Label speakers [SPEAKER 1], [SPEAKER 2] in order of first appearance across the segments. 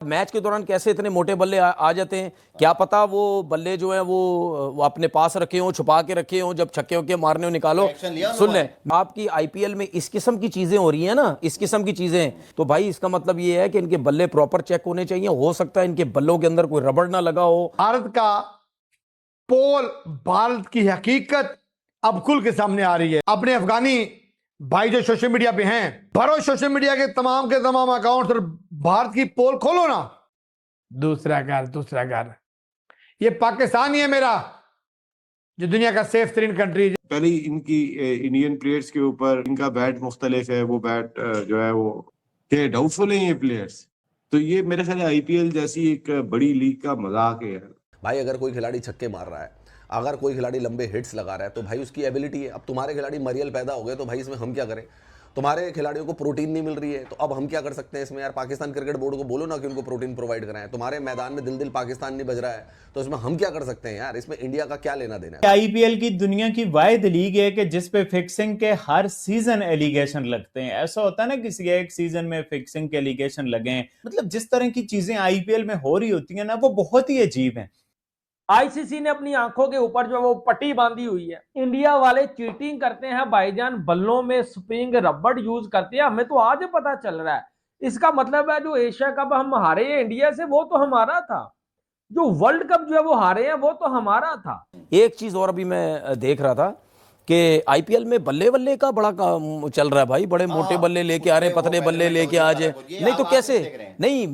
[SPEAKER 1] Match के दौरान कैसे इतने मोटे बल्ले आ जाते हैं, क्या पता वो बल्ले जो है वो अपने पास रखे हों, छुपा के रखे हों, जब छक्के वक्के मारने हो निकालो। सुन ले, आपकी आईपीएल में इस किस्म की चीजें हो रही हैं ना, इस किस्म की चीजें, तो भाई इसका मतलब ये है कि इनके बल्ले प्रॉपर चेक होने चाहिए। हो सकता है इनके बल्लों के अंदर कोई रबड़ ना लगा हो।
[SPEAKER 2] भारत का पोल, भारत की हकीकत अब खुल के सामने आ रही है। अपने अफगानी भाई जो सोशल मीडिया पे हैं, भरो सोशल मीडिया के तमाम अकाउंट्स और भारत की पोल खोलो ना। दूसरा घर ये पाकिस्तान ही है मेरा, जो दुनिया का सेफ तरीन कंट्री है।
[SPEAKER 3] पहले इनकी इंडियन प्लेयर्स के ऊपर इनका बैट मुख्तलिफ है, वो बैट जो है वो के डाउटफुल है ये प्लेयर्स। तो ये मेरे ख्याल आईपीएल जैसी एक बड़ी लीग का मजाक है।
[SPEAKER 4] भाई अगर कोई खिलाड़ी छक्के मार रहा है, अगर कोई खिलाड़ी लंबे हिट्स लगा रहा है, तो भाई उसकी एबिलिटी है। अब तुम्हारे खिलाड़ी मरियल पैदा हो गए, तो भाई इसमें हम क्या करें? तुम्हारे खिलाड़ियों को प्रोटीन नहीं मिल रही है, तो अब हम क्या कर सकते हैं इसमें? यार पाकिस्तान क्रिकेट बोर्ड को बोलो ना कि उनको प्रोटीन प्रोवाइड कराएं। तुम्हारे मैदान में दिल दिल पाकिस्तान नहीं बज रहा है, तो इसमें हम क्या कर सकते हैं यार? इसमें इंडिया का क्या लेना देना है?
[SPEAKER 5] आईपीएल की दुनिया की वाहिद लीग है कि जिस पे फिक्सिंग के हर सीजन एलिगेशन लगते हैं। ऐसा होता है ना, किसी एक सीजन में फिक्सिंग के एलिगेशन लगे, मतलब जिस तरह की चीजें आईपीएल में हो रही होती है ना, वो बहुत ही अजीब है।
[SPEAKER 6] आईसीसी ने अपनी आंखों के ऊपर जो वो पट्टी बांधी हुई है। इंडिया वाले चीटिंग करते हैं भाईजान, बल्लों में स्प्रिंग रबड़ यूज करते हैं। हमें तो आज पता चल रहा है। इसका मतलब है जो एशिया कप हम हारे हैं इंडिया से, वो तो हमारा था। जो वर्ल्ड कप जो है वो हारे हैं, वो तो हमारा था।
[SPEAKER 1] एक चीज और अभी मैं देख रहा था कि आईपीएल में बल्ले बल्ले का बड़ा काम चल रहा है भाई। बड़े मोटे बल्ले लेके आ रहे हैं, पतले बल्ले लेके आ जाए। नहीं तो कैसे? नहीं,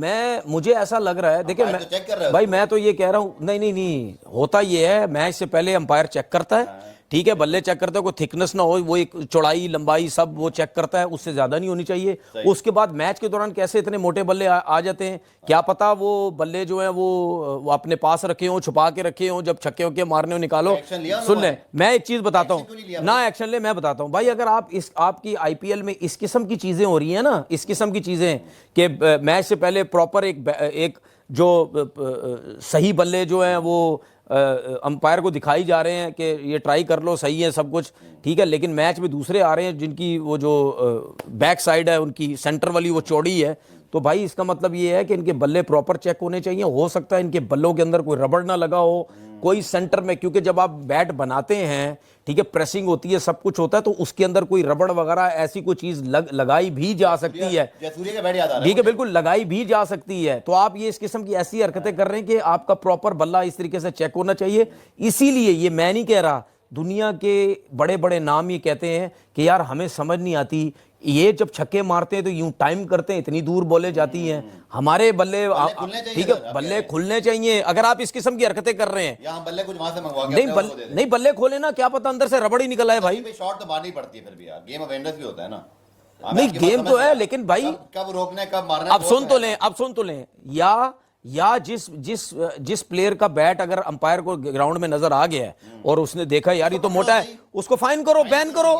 [SPEAKER 1] मुझे ऐसा लग रहा है, देखिए भाई मैं तो ये कह रहा हूं, नहीं, होता ये है, मैच से पहले अंपायर चेक करता है, ठीक है, बल्ले चेक करता है, कोई थिकनेस ना हो, वो एक चौड़ाई लंबाई सब वो चेक करता है, उससे ज्यादा नहीं होनी चाहिए। उसके बाद मैच के दौरान कैसे इतने मोटे बल्ले आ जाते हैं, क्या पता वो बल्ले जो है वो अपने पास रखे हों, छुपा के रखे हों, जब छक्के वक्के मारने हो निकालो। सुन ले, मैं एक चीज बताता हूं ना, एक्शन ले, मैं बताता हूं भाई। अगर आपकी आईपीएल में इस किस्म की चीजें हो रही है ना, इस किस्म की चीजें कि मैच से पहले प्रॉपर एक जो सही बल्ले जो हैं वो अंपायर को दिखाई जा रहे हैं कि ये ट्राई कर लो, सही है सब कुछ, ठीक है, लेकिन मैच में दूसरे आ रहे हैं जिनकी वो जो बैक साइड है उनकी सेंटर वाली वो चौड़ी है। तो भाई इसका मतलब ये है कि इनके बल्ले प्रॉपर चेक होने चाहिए। हो सकता है इनके बल्लों के अंदर कोई रबड़ ना लगा हो, कोई सेंटर में, क्योंकि जब आप बैट बनाते हैं, ठीक है, प्रेसिंग होती है, सब कुछ होता है, तो उसके अंदर कोई रबड़ वगैरह ऐसी कोई चीज लगाई भी जा सकती है, ठीक है, बिल्कुल लगाई भी जा सकती है। तो आप ये इस किस्म की ऐसी हरकतें कर रहे हैं कि आपका प्रॉपर बल्ला इस तरीके से चेक होना चाहिए। इसीलिए ये मैं नहीं कह रहा, दुनिया के बड़े बड़े नाम ये कहते हैं कि यार हमें समझ नहीं आती, ये जब छक्के मारते हैं तो यूं टाइम करते हैं, इतनी दूर बॉलें जाती हैं, हमारे बल्ले ठीक है, बल्ले खुलने चाहिए। अगर आप इस किस्म की हरकतें कर रहे हैं,
[SPEAKER 7] हम बल्ले कुछ वहां से मंगवा के
[SPEAKER 1] नहीं बल्ले खोले ना, क्या पता अंदर से रबड़ ही निकल आए भाई।
[SPEAKER 7] शॉट तो मारनी पड़ती है फिर भी यार, गेम अवेयरनेस भी होता है ना।
[SPEAKER 1] नहीं गेम तो है, लेकिन भाई
[SPEAKER 7] कब रोकना है, कब मारना है,
[SPEAKER 1] अब सुन तो लें, या जिस प्लेयर का बैट अगर अंपायर को ग्राउंड में नजर आ गया है और उसने देखा यार ये तो मोटा है, उसको फाइन करो, बैन करो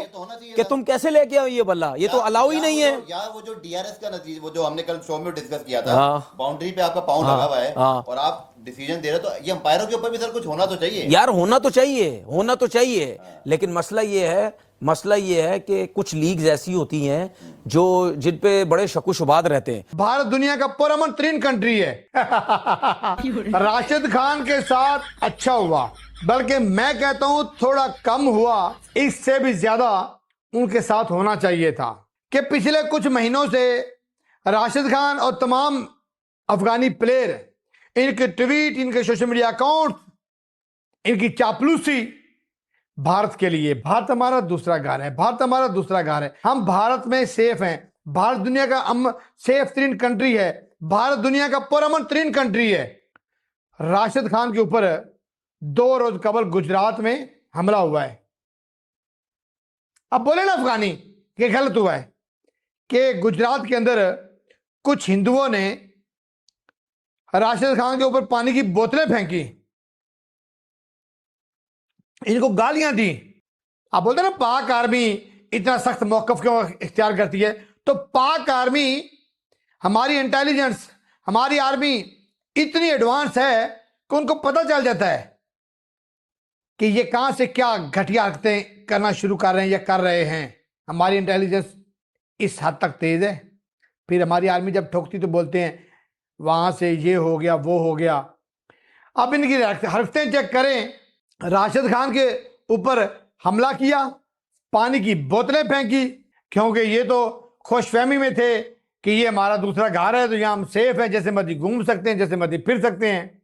[SPEAKER 1] कि तुम कैसे लेके आओ ये बल्ला, ये तो अलाउ ही नहीं है।
[SPEAKER 7] यार वो जो डीआरएस का नतीजा, वो जो हमने कल शो में डिस्कस किया था, बाउंड्री पे आपका पाउंड लगा हुआ है और आप डिसीजन दे रहे हो, तो ये अंपायरों के ऊपर भी सर कुछ होना तो चाहिए
[SPEAKER 1] यार, होना तो चाहिए। लेकिन मसला ये है कि कुछ लीग्स ऐसी होती हैं जो जिन पे बड़े शक शुबात रहते हैं।
[SPEAKER 2] भारत दुनिया का पुरअमन तरीन कंट्री है। राशिद खान के साथ अच्छा हुआ, बल्कि मैं कहता हूं थोड़ा कम हुआ, इससे भी ज्यादा उनके साथ होना चाहिए था। कि पिछले कुछ महीनों से राशिद खान और तमाम अफगानी प्लेयर, इनके ट्वीट, इनके सोशल मीडिया अकाउंट, इनकी चापलूसी भारत के लिए, भारत हमारा दूसरा घर है, भारत हमारा दूसरा घर है, हम भारत में सेफ हैं, भारत दुनिया का सेफ तरीन कंट्री है, भारत दुनिया का पुरअमन तरीन कंट्री है। राशिद खान के ऊपर 2 रोज कबल गुजरात में हमला हुआ है। अब बोले ना अफगानी कि गलत हुआ है कि गुजरात के अंदर कुछ हिंदुओं ने राशिद खान के ऊपर पानी की बोतलें फेंकी, इनको गालियां दी। आप बोलते ना पाक आर्मी इतना सख्त मौकफ क्यों इख्तियार करती है, तो पाक आर्मी, हमारी इंटेलिजेंस, हमारी आर्मी इतनी एडवांस है कि उनको पता चल जाता है कि ये कहां से क्या घटिया हरकतें करना शुरू कर रहे हैं या कर रहे हैं। हमारी इंटेलिजेंस इस हद तक तेज है। फिर हमारी आर्मी जब ठोकती तो बोलते हैं वहां से ये हो गया वो हो गया। अब इनकी हरकतें चेक करें। राशिद खान के ऊपर हमला किया, पानी की बोतलें फेंकी, क्योंकि ये तो खुशफहमी में थे कि ये हमारा दूसरा घर है, तो यहाँ हम सेफ है, जैसे मर्जी घूम सकते हैं, जैसे मर्जी फिर सकते हैं।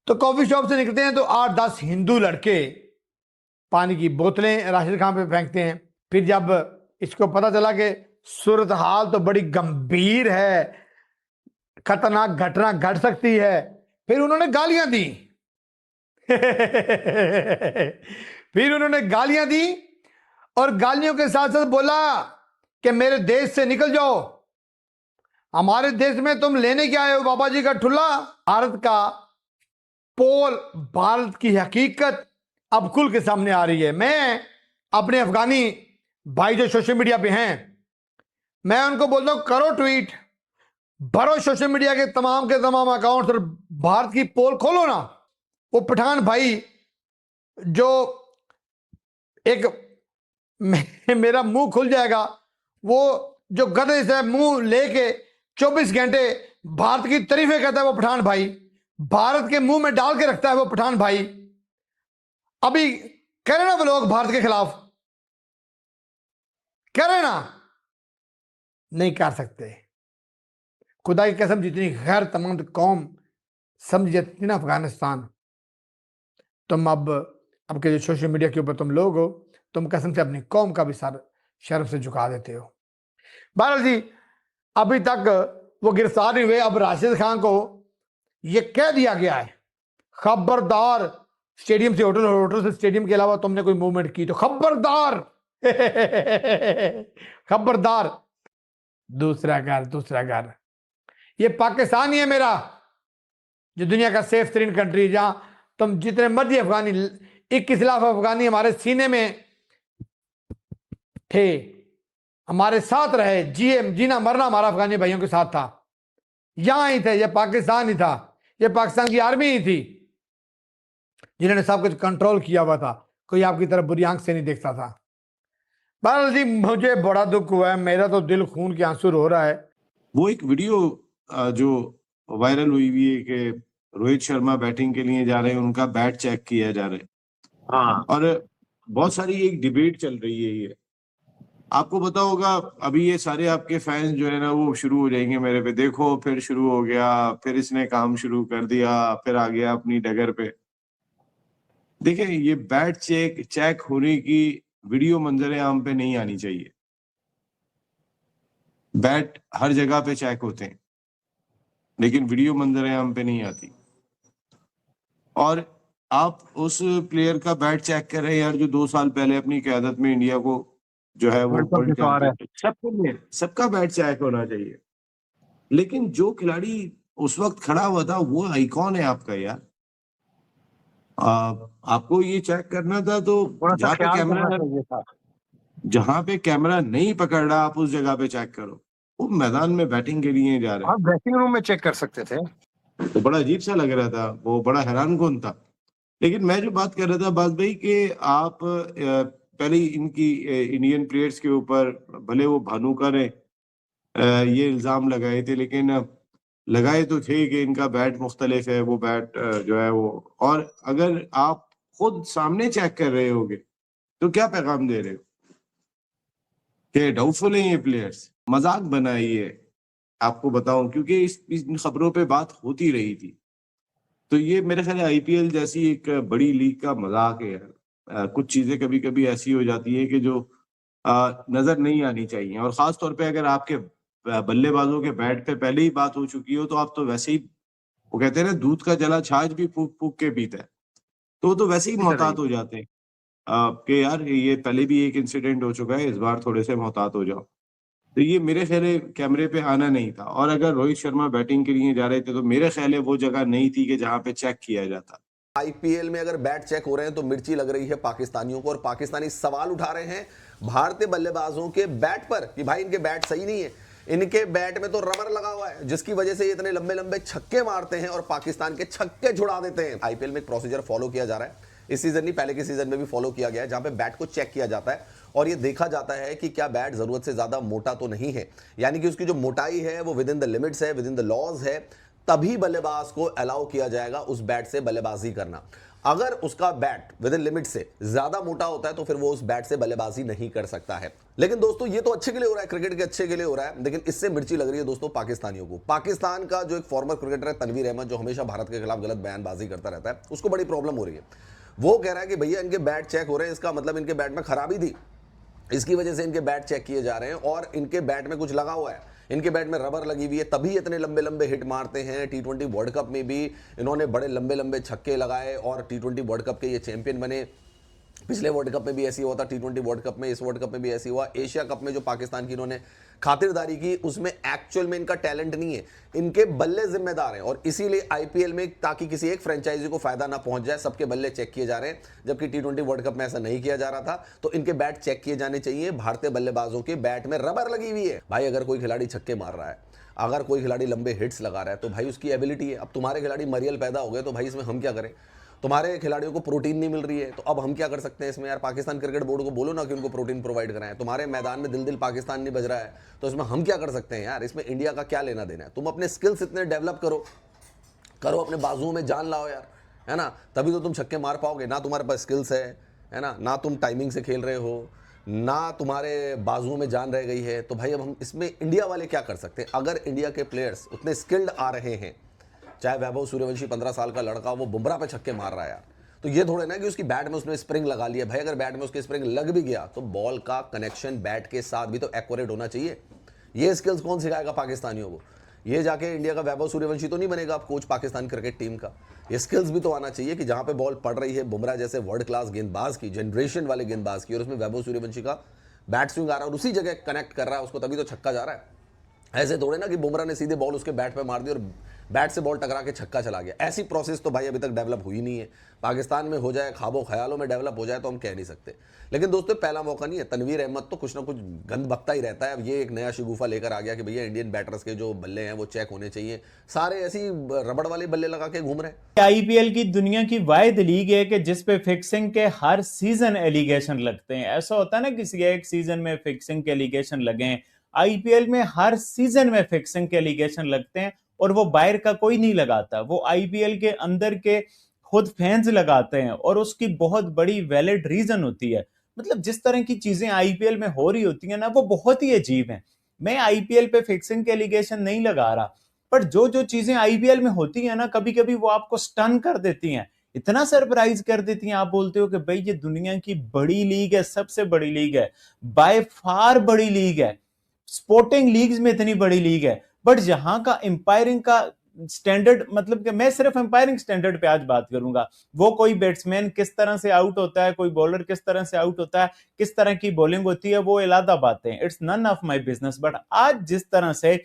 [SPEAKER 2] तो कॉफी शॉप से निकलते हैं तो 8-10 हिंदू लड़के पानी की बोतलें राशिद खान पे फेंकते हैं। फिर जब इसको पता चला कि सूरत हाल तो बड़ी गंभीर है, खतरनाक घटना घट सकती है, फिर उन्होंने गालियां दी। फिर उन्होंने गालियां दी और गालियों के साथ साथ बोला कि मेरे देश से निकल जाओ, हमारे देश में तुम लेने क्या आए हो बाबा जी का ठुल्ला। भारत का पोल, भारत की हकीकत अब खुल के सामने आ रही है। मैं अपने अफगानी भाई जो सोशल मीडिया पे हैं, मैं उनको बोलता हूं करो ट्वीट, भरो सोशल मीडिया के तमाम अकाउंट्स और भारत की पोल खोलो ना। वो पठान भाई जो एक मेरा मुंह खुल जाएगा, वो जो गधे से मुंह लेके 24 घंटे भारत की तारीफें करता है, वो पठान भाई भारत के मुंह में डाल के रखता है। वो पठान भाई अभी करे ना वो लोग भारत के खिलाफ, करे ना, नहीं कर सकते। खुदा की कसम, जितनी गैर तमंद कौम समझ जाती ना अफगानिस्तान, तुम अब के जो सोशल मीडिया के ऊपर तुम लोग हो, तुम कसम से अपनी कौम का भी सर शर्म से झुका देते हो। बहरहाल जी, अभी तक वो गिरफ्तार नहीं हुए। अब राशिद खान को ये कह दिया गया है, खबरदार स्टेडियम से होटल, होटल से स्टेडियम के अलावा तुमने कोई मूवमेंट की तो खबरदार। खबरदार। दूसरा घर ये पाकिस्तान ही है मेरा, जो दुनिया का सेफ तरीन कंट्री, जहां तुम जितने मर्जी अफगानी 21 लाख अफगानी हमारे सीने में थे, हमारे साथ रहे, जीना मरना हमारा अफगानी भाइयों के साथ था। यहां ही थे, ये पाकिस्तान ही था, ये पाकिस्तान की आर्मी ही थी जिन्होंने सब कुछ कंट्रोल किया हुआ था। कोई आपकी तरफ बुरी आंख से नहीं देखता था। बहरहाल जी, मुझे बड़ा दुख हुआ है, मेरा तो दिल खून के आंसू रो रहा है।
[SPEAKER 3] वो एक वीडियो जो वायरल हुई है कि रोहित शर्मा बैटिंग के लिए जा रहे हैं, उनका बैट चेक किया जा रहा है। हाँ, और बहुत सारी एक डिबेट चल रही है। ये आपको पता होगा, अभी ये सारे आपके फैंस जो है ना, वो शुरू हो जाएंगे मेरे पे, देखो फिर शुरू हो गया, फिर इसने काम शुरू कर दिया, फिर आ गया अपनी डगर पे। देखिए, ये बैट चेक होने की वीडियो मंजर आम पे नहीं आनी चाहिए। बैट हर जगह पे चेक होते हैं, लेकिन वीडियो मंजर आम पे नहीं आती। और आप उस प्लेयर का बैट चेक कर रहे हैं यार, जो 2 साल पहले अपनी क़यादत में इंडिया को जो है वो सबका बैट चेक होना चाहिए। लेकिन जो खिलाड़ी उस वक्त खड़ा हुआ था, वो आइकॉन है आपका यार। आपको ये चेक करना था तो जहां पे कैमरा नहीं पकड़ रहा, आप उस जगह पे चेक करो। वो मैदान में बैटिंग के लिए जा रहे हैं,
[SPEAKER 8] आप ड्रेसिंग रूम में चेक कर सकते थे।
[SPEAKER 3] तो बड़ा अजीब सा लग रहा था, वो बड़ा हैरान कौन था। लेकिन मैं जो बात कर रहा था बात भाई, कि आप पहले इनकी इंडियन प्लेयर्स के ऊपर भले वो भानुका ने ये इल्जाम लगाए थे, लेकिन लगाए तो थे कि इनका बैट मुख्तलिफ है, वो बैट जो है वो। और अगर आप खुद सामने चेक कर रहे होगे तो क्या पैगाम दे रहे हो कि डाउटफुल है ये प्लेयर्स? मजाक बनाई है, आपको बताऊं, क्योंकि इन खबरों पे बात होती रही थी। तो ये मेरे ख्याल आईपीएल जैसी एक बड़ी लीग का मजाक है यार। कुछ चीजें कभी कभी ऐसी हो जाती है कि जो नजर नहीं आनी चाहिए। और खास तौर पे अगर आपके बल्लेबाजों के बैट पे पहले ही बात हो चुकी हो, तो आप तो वैसे ही, वो कहते हैं ना, दूध का जला छाछ भी फूक फूक के पीता है, तो वो तो वैसे ही मोहतात हो जाते हैं कि यार ये पहले भी एक इंसिडेंट हो चुका है, इस बार थोड़े से मोहतात हो जाओ। तो ये मेरे ख्याल कैमरे पे आना नहीं था। और अगर रोहित शर्मा बैटिंग के लिए जा रहे थे, तो मेरे ख्याल वो जगह नहीं थी कि जहां पे चेक किया जाता।
[SPEAKER 4] आईपीएल में अगर बैट चेक हो रहे हैं तो मिर्ची लग रही है पाकिस्तानियों को, और पाकिस्तानी सवाल उठा रहे हैं भारतीय बल्लेबाजों के बैट पर कि भाई इनके बैट सही नहीं है, इनके बैट में तो रबर लगा हुआ है, जिसकी वजह से ये इतने लंबे लंबे छक्के मारते हैं और पाकिस्तान के छक्के छुड़ा देते हैं। आईपीएल में एक प्रोसीजर फॉलो किया जा रहा है, इस सीजन नहीं, पहले के सीजन में भी फॉलो किया गया है, जहां पे बैट को चेक किया जाता है और ये देखा जाता है कि क्या बैट जरूरत से ज्यादा मोटा तो नहीं है, यानी कि उसकी जो मोटाई है वो विद इन द लिमिट्स है, विद इन द लॉज है, तभी बल्लेबाज को अलाउ किया जाएगा उस बैट से बल्लेबाजी करना। अगर उसका बैट विद इन लिमिट से ज्यादा मोटा होता है तो फिर वो उस बैट से बल्लेबाजी नहीं कर सकता है। लेकिन दोस्तों ये तो अच्छे के लिए हो रहा है, क्रिकेट के अच्छे के लिए हो रहा है, लेकिन इससे मिर्ची लग रही है दोस्तों पाकिस्तानियों को। पाकिस्तान का जो एक फॉर्मर क्रिकेटर है तनवीर अहमद, जो हमेशा भारत के खिलाफ गलत बयानबाजी करता रहता है, उसको बड़ी प्रॉब्लम हो रही है। वो कह रहा है कि भैया इनके बैट चेक हो रहे हैं, इसका मतलब इनके बैट में खराबी थी, इसकी वजह से इनके बैट चेक किए जा रहे हैं और इनके बैट में कुछ लगा हुआ है, इनके बैट में रबर लगी हुई है, तभी इतने लंबे लंबे हिट मारते हैं। टी20 वर्ल्ड कप में भी इन्होंने बड़े लंबे लंबे छक्के लगाए और टी20 वर्ल्ड कप के ये चैंपियन बने। पिछले वर्ल्ड कप में भी ऐसी हुआ था, टी20 वर्ल्ड कप में, इस वर्ल्ड कप में भी ऐसी हुआ। एशिया कप में जो पाकिस्तान की इन्होंने खातिरदारी की उसमें एक्चुअल में इनका टैलेंट नहीं है, इनके बल्ले जिम्मेदार हैं। और इसीलिए आईपीएल में ताकि किसी एक फ्रेंचाइजी को फायदा ना पहुंच जाए, सबके बल्ले चेक किए जा रहे हैं, जबकि टी20 वर्ल्ड कप में ऐसा नहीं किया जा रहा था। तो इनके बैट चेक किए जाने चाहिए। भारतीय बल्लेबाजों के बैट में रबर लगी हुई है। भाई अगर कोई खिलाड़ी छक्के मार रहा है, अगर कोई खिलाड़ी लंबे हिट्स लगा रहा है, तो भाई उसकी एबिलिटी है। अब तुम्हारे खिलाड़ी मरियल पैदा हो गए तो भाई इसमें हम क्या करें? तुम्हारे खिलाड़ियों को प्रोटीन नहीं मिल रही है तो अब हम क्या कर सकते हैं इसमें? यार पाकिस्तान क्रिकेट बोर्ड को बोलो ना कि उनको प्रोटीन प्रोवाइड कराएं। तुम्हारे मैदान में दिल दिल पाकिस्तान नहीं बज रहा है तो इसमें हम क्या कर सकते हैं यार? इसमें इंडिया का क्या लेना देना है? तुम अपने स्किल्स इतने डेवलप करो, अपने बाजुओं में जान लाओ यार, है ना, तभी तो तुम छक्के मार पाओगे। ना तुम्हारे पास स्किल्स है ना तुम टाइमिंग से खेल रहे हो, ना तुम्हारे बाजुओं में जान रह गई है, तो भाई अब हम इसमें इंडिया वाले क्या कर सकते हैं? अगर इंडिया के प्लेयर्स उतने स्किल्ड आ रहे हैं, चाहे वैभव सूर्यवंशी 15 साल का लड़का वो बुमराह पे छक्के मार रहा है यार, तो ये थोड़े ना कि उसकी बैट में उसने स्प्रिंग लगा लिया। भाई अगर बैट में उसके स्प्रिंग लग भी गया तो बॉल का कनेक्शन बैट के साथ भी तो एक्यूरेट होना चाहिए। ये स्किल्स कौन सिखाएगा पाकिस्तानियों को? ये जाके इंडिया का वैभव सूर्यवंशी तो नहीं बनेगा अब कोच पाकिस्तान क्रिकेट टीम का। ये स्किल्स भी तो आना चाहिए कि जहां पे बॉल पड़ रही है बुमराह जैसे वर्ल्ड क्लास गेंदबाज की, जनरेशन वाले गेंदबाज की, और उसमें वैभव सूर्यवंशी का बैट स्विंग आ रहा है और उसी जगह कनेक्ट कर रहा है उसको, तभी तो छक्का जा रहा है। ऐसे थोड़े ना कि बुमराह ने सीधे बॉल उसके बैट पे मार दी और बैट से बॉल टकरा के छक्का चला गया। ऐसी प्रोसेस तो भाई अभी तक डेवलप हुई नहीं है। पाकिस्तान में हो जाए, ख्वाबों ख्यालों में डेवलप हो जाए तो हम कह नहीं सकते। लेकिन दोस्तों पहला मौका नहीं है। तनवीर अहमद तो कुछ ना कुछ गंद बकता ही रहता है। अब ये एक नया शिगुफा लेकर आ गया कि भैया इंडियन बैटर्स के जो बल्ले हैं वो चेक होने चाहिए। सारे ऐसी रबड़ वाले बल्ले लगा के घूम रहे हैं।
[SPEAKER 5] आईपीएल की दुनिया की वाहिद लीग है कि जिसपे फिक्सिंग के हर सीजन एलिगेशन लगते हैं। ऐसा होता है ना किसी एक सीजन में फिक्सिंग के एलिगेशन लगे, आईपीएल में हर सीजन में फिक्सिंग के एलिगेशन लगते हैं और वो बाहर का कोई नहीं लगाता, वो आईपीएल के अंदर के खुद फैंस लगाते हैं और उसकी बहुत बड़ी वैलिड रीजन होती है। मतलब जिस तरह की चीजें आईपीएल में हो रही होती है ना वो बहुत ही अजीब है। मैं आईपीएल पे फिक्सिंग के एलिगेशन नहीं लगा रहा, पर जो जो चीजें आईपीएल में होती है ना कभी कभी वो आपको स्टन कर देती हैं, इतना सरप्राइज कर देती हैं। आप बोलते हो कि भाई ये दुनिया की बड़ी लीग है, सबसे बड़ी लीग है, बाय फार बड़ी लीग है, स्पोर्टिंग लीग्स में इतनी बड़ी लीग है, बट यहां का एम्पायरिंग का स्टैंडर्ड, मतलब कि मैं सिर्फ एम्पायरिंग स्टैंडर्ड पे आज बात करूंगा। वो कोई बैट्समैन किस तरह से आउट होता है, कोई बॉलर किस तरह से आउट होता है, किस तरह की बॉलिंग होती है, वो अलग बातें, it's none of my business. But आज जिस तरह से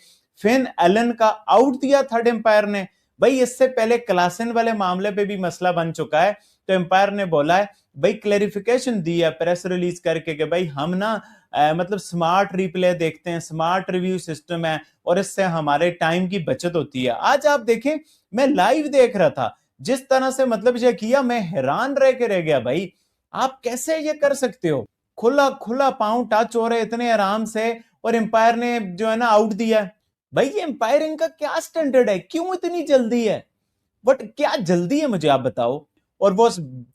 [SPEAKER 5] फिन एलन का आउट दिया थर्ड एम्पायर ने, भाई इससे पहले क्लासन वाले मामले पे भी मसला बन चुका है, तो एम्पायर ने बोला है भाई, क्लैरिफिकेशन दी है प्रेस रिलीज करके कि भाई हम ना मतलब स्मार्ट रिप्ले देखते हैं, स्मार्ट रिव्यू सिस्टम है और इससे हमारे टाइम की बचत होती है। आज आप देखें, मैं लाइव देख रहा था, जिस तरह से मतलब ये किया मैं हैरान रह गया। भाई आप कैसे ये कर सकते हो? खुला खुला पांव टच हो रहे इतने आराम से और एम्पायर ने जो है ना आउट दिया। भाई ये एम्पायरिंग का क्या स्टैंडर्ड है? क्यों इतनी जल्दी है? बट क्या जल्दी है मुझे आप बताओ। और वो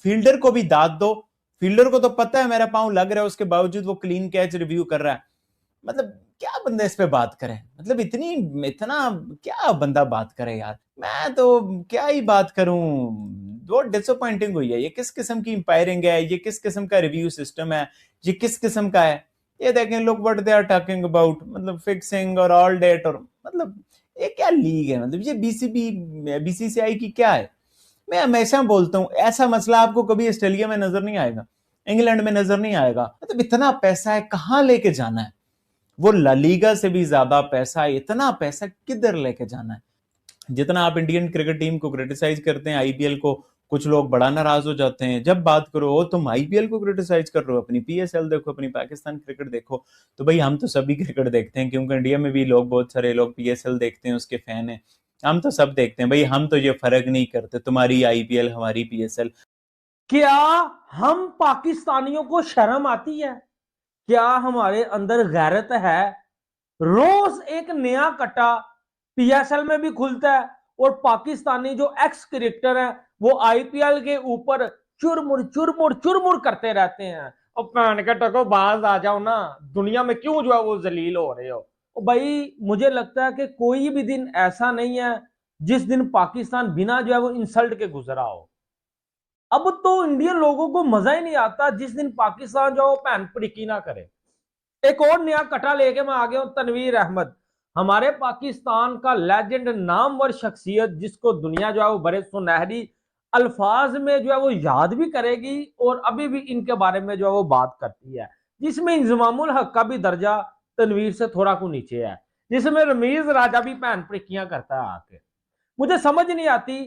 [SPEAKER 5] फील्डर को भी दाद दो, फील्डर को तो पता है मेरा पांव लग रहा है, उसके बावजूद वो क्लीन कैच रिव्यू कर रहा है। मतलब क्या बंदा इस पे बात करे? मतलब इतना क्या बंदा बात करे यार? मैं तो क्या ही बात करूं, बहुत डिसअपॉइंटिंग हुई है। ये किस किस्म की एम्पायरिंग है? ये किस किस्म का रिव्यू सिस्टम है? ये किस किस्म का है? ये देखें, look what they are talking about, मतलब फिक्सिंग और ऑल डेट, और मतलब ये क्या लीग है? मतलब ये बीसीसीआई की क्या है? मैं हमेशा बोलता हूं ऐसा मसला आपको कभी ऑस्ट्रेलिया में नजर नहीं आएगा, इंग्लैंड में नजर नहीं आएगा। मतलब इतना पैसा है, कहां लेके जाना है? वो ला लीगा से भी ज्यादा पैसा है, इतना पैसा किधर लेके जाना है? जितना आप इंडियन क्रिकेट टीम को क्रिटिसाइज करते हैं, आईपीएल को, कुछ लोग बड़ा नाराज हो जाते हैं। जब बात करो तुम आईपीएल को क्रिटिसाइज कर रहे हो, अपनी पीएसएल देखो, अपनी पाकिस्तान क्रिकेट देखो। तो भाई हम तो सभी क्रिकेट देखते हैं, क्योंकि इंडिया में भी लोग, बहुत सारे लोग पीएसएल देखते हैं, उसके फैन हैं। हम तो सब देखते हैं भाई, हम तो ये फर्क नहीं करते, तुम्हारी आईपीएल हमारी पीएसएल।
[SPEAKER 6] क्या हम पाकिस्तानियों को शर्म आती है? क्या हमारे अंदर गैरत है? रोज एक नया कट्टा पीएसएल में भी खुलता है और पाकिस्तानी जो एक्स क्रिकेटर है वो आईपीएल के ऊपर चुरमुर चुरमुर चुरमुर करते रहते हैं। और पैन के टको बाज आ जाओ ना, दुनिया में क्यों जो है वो जलील हो रहे हो? भाई मुझे लगता है कि कोई भी दिन ऐसा नहीं है जिस दिन पाकिस्तान बिना जो है वो इंसल्ट के गुजरा हो। अब तो इंडियन लोगों को मजा ही नहीं आता जिस दिन पाकिस्तान जो पैन पड़िकी ना करे। एक और नया कटा लेके मैं आ गया हूं, तनवीर अहमद, हमारे पाकिस्तान का लेजेंड, नामवर शख्सियत, जिसको दुनिया जो है वो बड़े सुनहरी अल्फाज में जो है वो याद भी करेगी और अभी भी इनके बारे में जो है वो बात करती है, जिसमें इंजमामुल हक का भी दर्जा तनवीर से थोड़ा को नीचे है, जिसमें रमीज राजा भी पैन पड़िकियां करता है आके। मुझे समझ नहीं आती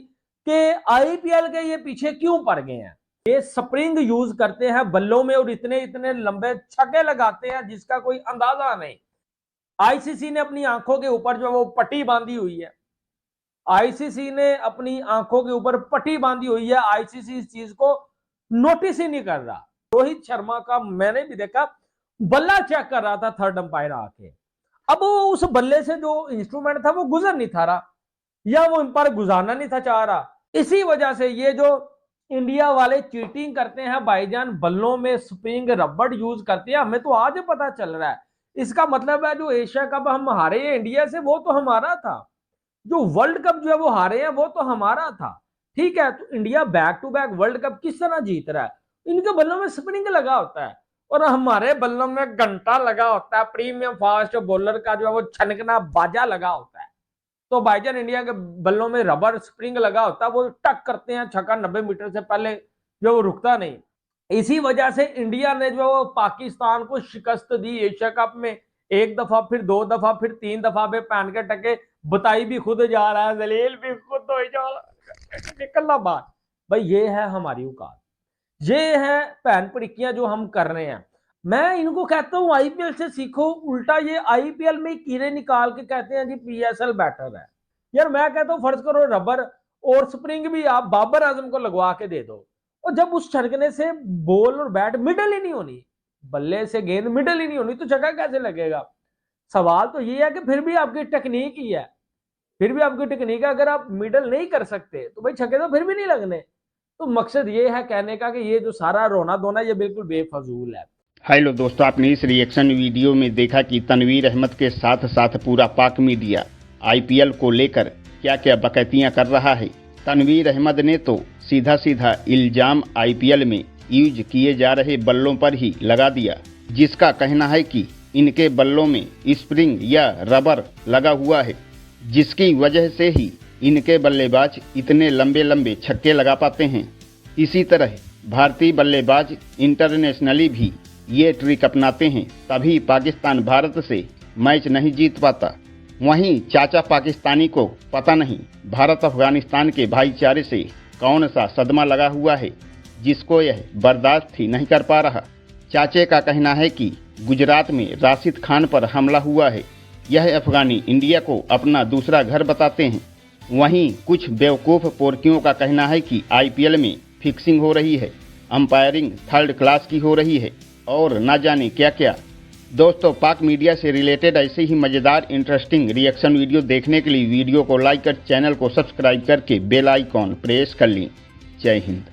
[SPEAKER 6] कि आईपीएल के ये पीछे क्यों पड़ गए हैं। ये स्प्रिंग यूज करते हैं बल्लों में और इतने इतने लंबे छक्के लगाते हैं जिसका कोई अंदाजा नहीं। आईसीसी ने अपनी आंखों के ऊपर जो वो पट्टी बांधी हुई है, आईसीसी ने अपनी आंखों के ऊपर पट्टी बांधी हुई है। आईसीसी इस चीज को नोटिस ही नहीं कर रहा। रोहित शर्मा का मैंने भी देखा, बल्ला चेक कर रहा था थर्ड अंपायर आके, अब वो उस बल्ले से जो इंस्ट्रूमेंट था वो गुजर नहीं था रहा या वो अंपायर गुजारना नहीं था चाह रहा। इसी वजह से ये जो इंडिया वाले चीटिंग करते हैं भाईजान, बल्लों में स्प्रिंग रबड़ यूज करते हैं, हमें तो आज पता चल रहा है। इसका मतलब है जो एशिया कप हम हारे हैं इंडिया से वो तो हमारा था, जो वर्ल्ड कप जो है वो हारे हैं वो तो हमारा था। ठीक है, तो India back to back world cup किस तरह जीत रहा है? इनके बल्लों में स्प्रिंग लगा होता है और हमारे बल्लों में घंटा लगा होता है, प्रीमियम फास्ट बॉलर का जो है वो छनकना बाजा लगा होता है। तो भाईजान इंडिया के बल्लों में रबर स्प्रिंग लगा होता है, वो टक करते हैं छक्का 90 मीटर से पहले जो वो रुकता नहीं। इसी वजह से इंडिया ने जो पाकिस्तान को शिकस्त दी एशिया कप में, एक दफा फिर दो दफा फिर तीन दफा पे पहन के टके, बताई भी खुद जा रहा है, जलील भी खुद हो जा रहा है, निकलना बात। भाई ये है हमारी औकात, ये है पहन पड़िकियां जो हम कर रहे हैं। मैं इनको कहता हूँ आईपीएल से सीखो, उल्टा ये आईपीएल में कीड़े निकाल के कहते हैं जी पीएसएल बेटर है। यार मैं कहता हूँ फर्ज करो रबर और स्प्रिंग भी आप बाबर आजम को लगवा के दे दो, और जब उस छड़कने से बॉल और बैट मिडल ही नहीं होनी, बल्ले से गेंद मिडल ही नहीं होनी, तो छक्का कैसे लगेगा? सवाल तो ये है कि फिर भी आपकी टेक्निक ही है, फिर भी आपकी टेक्निक है, अगर आप मिडल नहीं कर सकते तो भाई छक्के तो फिर भी नहीं लगने। तो मकसद ये है कहने का कि ये जो सारा रोना धोना ये बिल्कुल बेफजूल है।
[SPEAKER 9] हेलो दोस्तों, आपने इस रिएक्शन वीडियो में देखा कि तनवीर अहमद के साथ साथ पूरा पाक मीडिया आईपीएल को लेकर क्या क्या बकैतियां कर रहा है। तनवीर अहमद ने तो सीधा सीधा इल्जाम आईपीएल में यूज किए जा रहे बल्लों पर ही लगा दिया, जिसका कहना है कि इनके बल्लों में स्प्रिंग या रबर लगा हुआ है, जिसकी वजह से ही इनके बल्लेबाज इतने लंबे लंबे छक्के लगा पाते हैं। इसी तरह भारतीय बल्लेबाज इंटरनेशनली भी ये ट्रिक अपनाते हैं, तभी पाकिस्तान भारत से मैच नहीं जीत पाता। वहीं चाचा पाकिस्तानी को पता नहीं भारत अफगानिस्तान के भाईचारे से कौन सा सदमा लगा हुआ है, जिसको यह बर्दाश्त ही नहीं कर पा रहा। चाचे का कहना है कि गुजरात में राशिद खान पर हमला हुआ है, यह अफगानी इंडिया को अपना दूसरा घर बताते हैं। वहीं कुछ बेवकूफ़ पोरकियों का कहना है कि आईपीएल में फिक्सिंग हो रही है, अंपायरिंग थर्ड क्लास की हो रही है और ना जाने क्या क्या। दोस्तों, पाक मीडिया से रिलेटेड ऐसे ही मज़ेदार इंटरेस्टिंग रिएक्शन वीडियो देखने के लिए वीडियो को लाइक कर चैनल को सब्सक्राइब करके बेल आइकॉन प्रेस कर लें। जय हिंद।